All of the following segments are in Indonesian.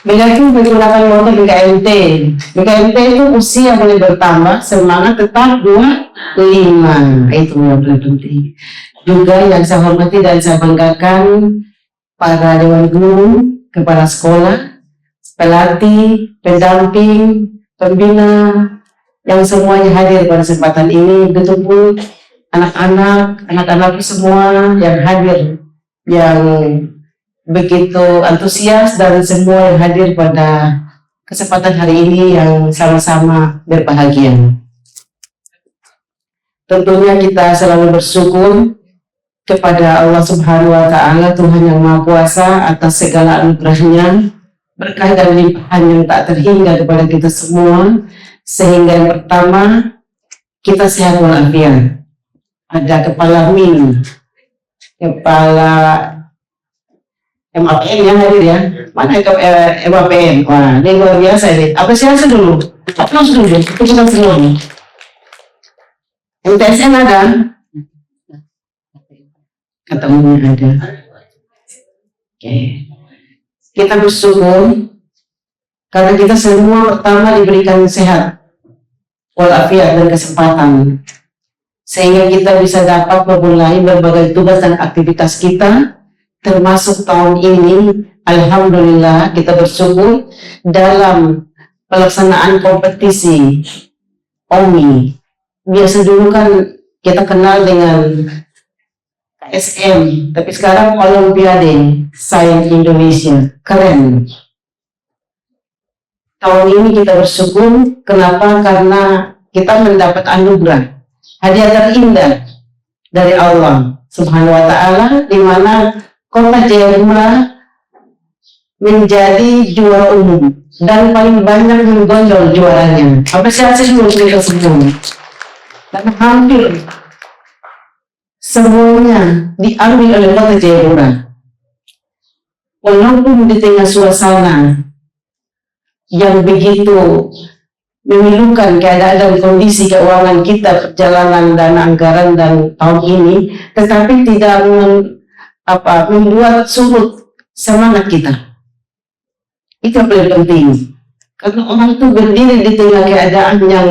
Bila menggunakan motor BKMT. BKMT itu usia boleh bertambah, semangat tetap 25. Itu yang paling penting. Juga yang saya hormati dan saya banggakan para dewan guru, kepala sekolah, pelatih, pendamping, pembina, yang semuanya hadir pada kesempatan ini. Betul-betul anak-anak semua yang hadir, yang begitu antusias, dan semua yang hadir pada kesempatan hari ini yang sama-sama berbahagia. Tentunya kita selalu bersyukur kepada Allah Subhanahu wa Ta'ala, Tuhan yang Maha Kuasa, atas segala anugerahnya, berkah dan limpahan yang tak terhingga kepada kita semua. Sehingga yang pertama, kita sehat walafiat. Ada kepala MIN, kepala MAPN yang hadir ya. Mana MAPN? Wah, ini luar biasa ini. Apresiasi dulu. Aplaus dulu. Kita semua. MTSN ada? Ketemunya ada. Oke. Kita bersyukur karena kita semua pertama diberikan sehat, walafiat dan kesempatan, sehingga kita bisa dapat memulai berbagai tugas dan aktivitas kita. Termasuk tahun ini, alhamdulillah kita bersyukur dalam pelaksanaan kompetisi OMI. Biasa dulu kan kita kenal dengan KSM, tapi sekarang Olimpiade Sains Indonesia. Keren. Tahun ini kita bersyukur, kenapa? Karena kita mendapat anugerah, hadiah terindah dari Allah Subhanahu wa Ta'ala, di mana Kota Jayapura menjadi juara umum dan paling banyak menggondol juaranya. Apresiasi dulu kita semua. Dan hampir semuanya diambil oleh Kota Jayapura. Walaupun di tengah suasana yang begitu memilukan keadaan dan kondisi keuangan kita, perjalanan dana anggaran dan tahun ini, tetapi tidak membuat surut semangat kita. Itu yang paling penting. Karena orang itu berdiri di tengah keadaan yang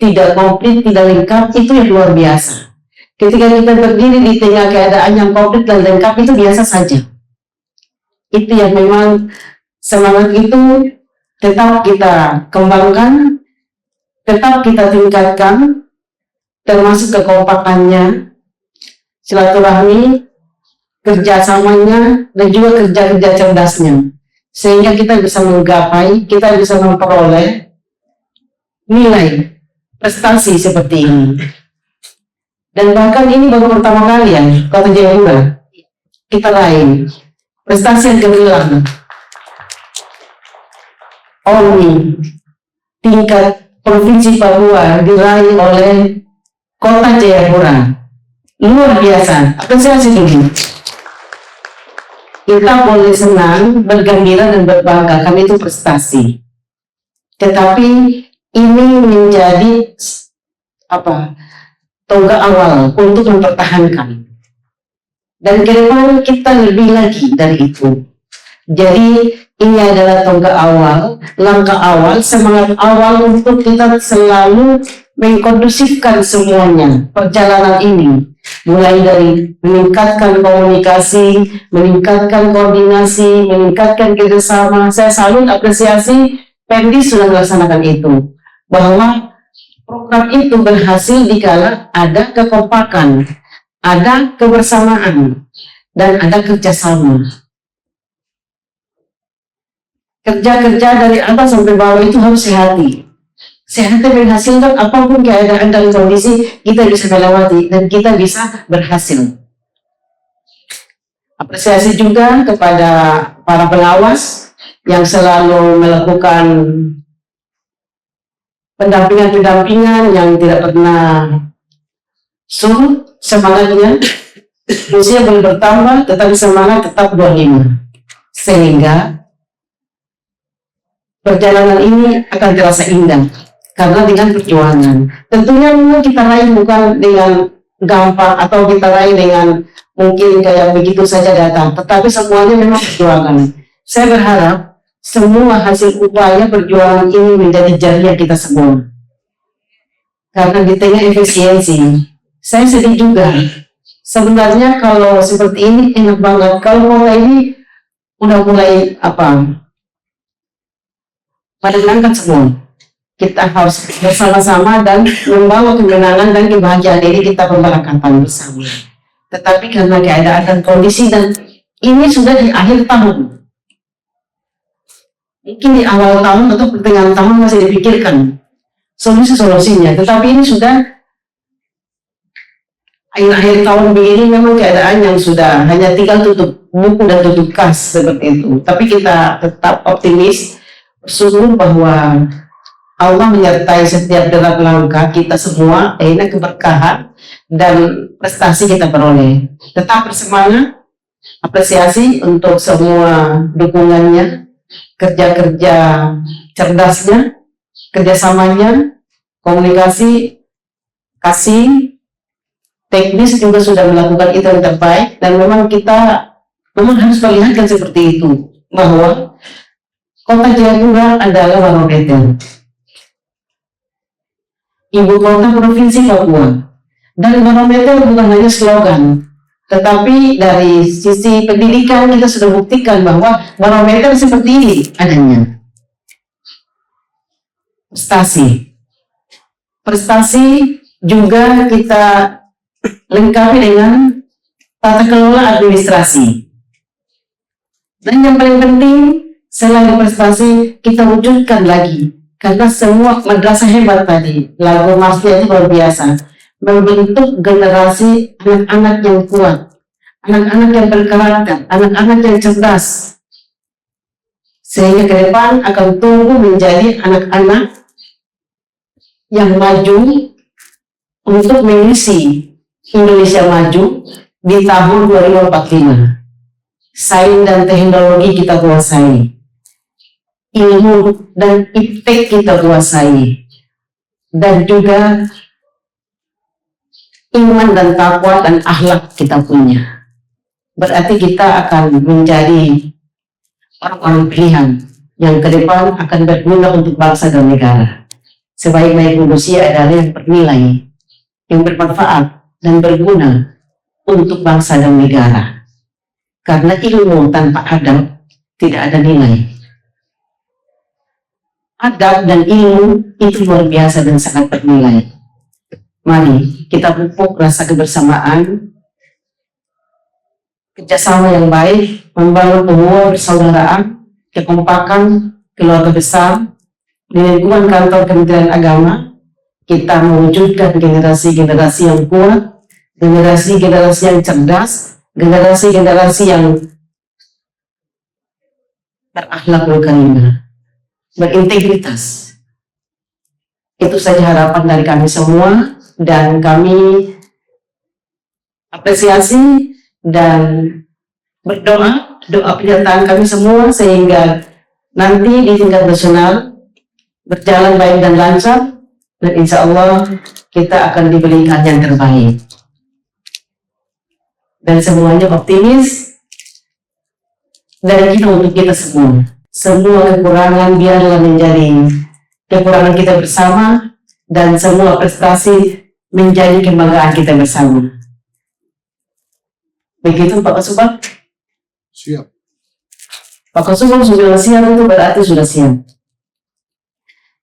tidak komplit, tidak lengkap, itu yang luar biasa. Ketika kita berdiri di tengah keadaan yang komplit dan lengkap, itu biasa saja. Itu yang memang semangat itu tetap kita kembangkan, tetap kita tingkatkan, termasuk kekompakannya, silaturahmi, kerjasamanya, dan juga kerja-kerja cerdasnya, sehingga kita bisa menggapai, kita bisa memperoleh nilai prestasi seperti ini. Dan bahkan ini baru pertama kali ya Kota Jayapura kita raih prestasi yang gemilang OMI tingkat Provinsi Papua diraih oleh Kota Jayapura. Luar biasa. Apresiasi dulu. Kita boleh senang, bergembira dan berbangga karena itu prestasi. Tetapi ini menjadi tonggak awal untuk mempertahankan. Dan ke depan kita lebih lagi dari itu. Jadi ini adalah tonggak awal, langkah awal, semangat awal untuk kita selalu mengkondusifkan semuanya perjalanan ini. Mulai dari meningkatkan komunikasi, meningkatkan koordinasi, meningkatkan kerjasama. Saya salut, apresiasi Pemdi sudah melaksanakan itu. Bahwa program itu berhasil dikala ada kekompakan, ada kebersamaan, dan ada kerjasama. Kerja-kerja dari atas sampai bawah itu harus sehati. Sehati menghasilkan apapun keadaan dan kondisi, kita bisa melewati dan kita bisa berhasil. Apresiasi juga kepada para pengawas yang selalu melakukan pendampingan-pendampingan yang tidak pernah surut semangatnya. Usia boleh bertambah, tetapi semangat tetap 25. Sehingga perjalanan ini akan terasa indah karena dengan perjuangan. Tentunya kita raih bukan dengan gampang atau kita raih dengan mungkin kayak begitu saja datang, tetapi semuanya memang perjuangan. Saya berharap semua hasil upaya perjuangan ini menjadi jariah kita semua. Karena di tengah efisiensi, saya sedih juga. Sebenarnya kalau seperti ini enak banget. Kalau mulai ini udah mulai pada berangkat semua. Kita harus bersama-sama dan membawa kemenangan dan kebahagiaan ini kita pemberangkatan bersama. Tetapi karena keadaan dan kondisi dan ini sudah di akhir tahun, mungkin di awal tahun atau pertengahan tahun masih dipikirkan solusinya, tetapi ini sudah akhir tahun begini memang keadaan yang sudah hanya tinggal tutup buku dan tutup kas seperti itu. Tapi kita tetap optimis, bersungguh bahwa Allah menyertai setiap derap langkah kita semua, keberkahan dan prestasi kita peroleh. Tetap bersemangat, apresiasi untuk semua dukungannya, kerja-kerja cerdasnya, kerjasamanya, komunikasi, kasih, teknis juga sudah melakukan itu yang terbaik, dan memang kita harus melihatkan seperti itu, bahwa Kota Jayapura adalah barometer, ibu kota provinsi Papua. Dan barometer bukan hanya slogan, tetapi dari sisi pendidikan kita sudah buktikan bahwa barometer seperti ini adanya. Prestasi juga kita lengkapi dengan tata kelola administrasi. Dan yang paling penting, selain prestasi, kita wujudkan lagi. Karena semua madrasah hebat tadi, lagu Masnya itu luar biasa, membentuk generasi anak-anak yang kuat, anak-anak yang berkarakter, anak-anak yang cerdas, sehingga ke depan akan tumbuh menjadi anak-anak yang maju untuk mengisi Indonesia maju di tahun 2045. Sains dan teknologi kita kuasai, ilmu dan iptek kita kuasai, dan juga iman dan takwa dan akhlak kita punya. Berarti kita akan menjadi orang-orang pilihan yang ke depan akan berguna untuk bangsa dan negara. Sebaik-baik manusia adalah yang bernilai, yang bermanfaat dan berguna untuk bangsa dan negara. Karena ilmu tanpa adab tidak ada nilai. Adab dan ilmu itu luar biasa dan sangat bernilai. Mari kita pupuk rasa kebersamaan, kerjasama yang baik, membangun hubungan persaudaraan, kekompakan keluarga besar di lingkungan kantor Kementerian Agama. Kita mewujudkan generasi-generasi yang kuat, generasi-generasi yang cerdas, generasi-generasi yang berakhlakul karimah, berintegritas. Itu saja harapan dari kami semua, dan kami apresiasi dan berdoa, doa penyertaan kami semua sehingga nanti di tingkat nasional berjalan baik dan lancar, dan insya Allah kita akan diberikan yang terbaik. Dan semuanya optimis dan kita untuk kita semua. Semua kekurangan biarlah menjadi kekurangan kita bersama, dan semua prestasi menjadi kebanggaan kita bersama. Begitu Pak Kasubag? Siap. Pak Kasubag sudah siap, itu berarti sudah siap.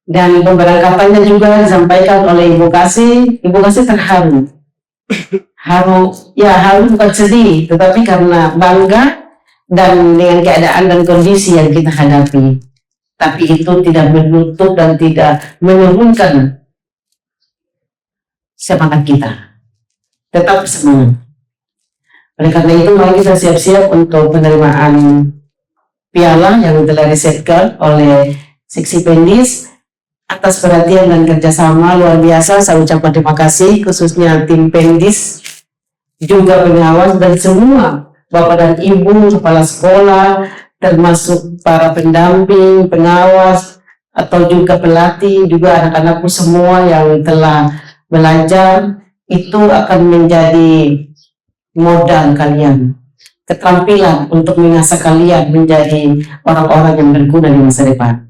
Dan pemberangkatannya juga disampaikan oleh Ibu Kasih. Ibu Kasih terharu. Haru bukan sedih, tetapi karena bangga dan dengan keadaan dan kondisi yang kita hadapi. Tapi itu tidak menutup dan tidak menurunkan semangat kita. Tetap bersemangat. Oleh karena itu, mari kita siap-siap untuk penerimaan piala yang telah disetkan oleh Seksi Pendis. Atas perhatian dan kerjasama luar biasa, saya ucapkan terima kasih khususnya tim Pendis, juga pengawas dan semua Bapak dan Ibu, kepala sekolah, termasuk para pendamping, pengawas, atau juga pelatih, juga anak-anakku semua yang telah belajar itu akan menjadi modal kalian, keterampilan untuk mengasah kalian menjadi orang-orang yang berguna di masa depan.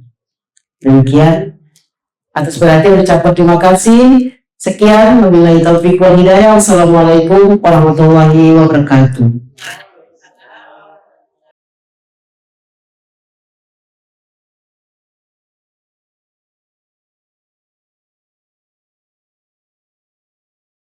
Demikian, atas berarti ucapkan terima kasih. Sekian, wabillahi taufiq wal hidayah. Wassalamualaikum warahmatullahi wabarakatuh.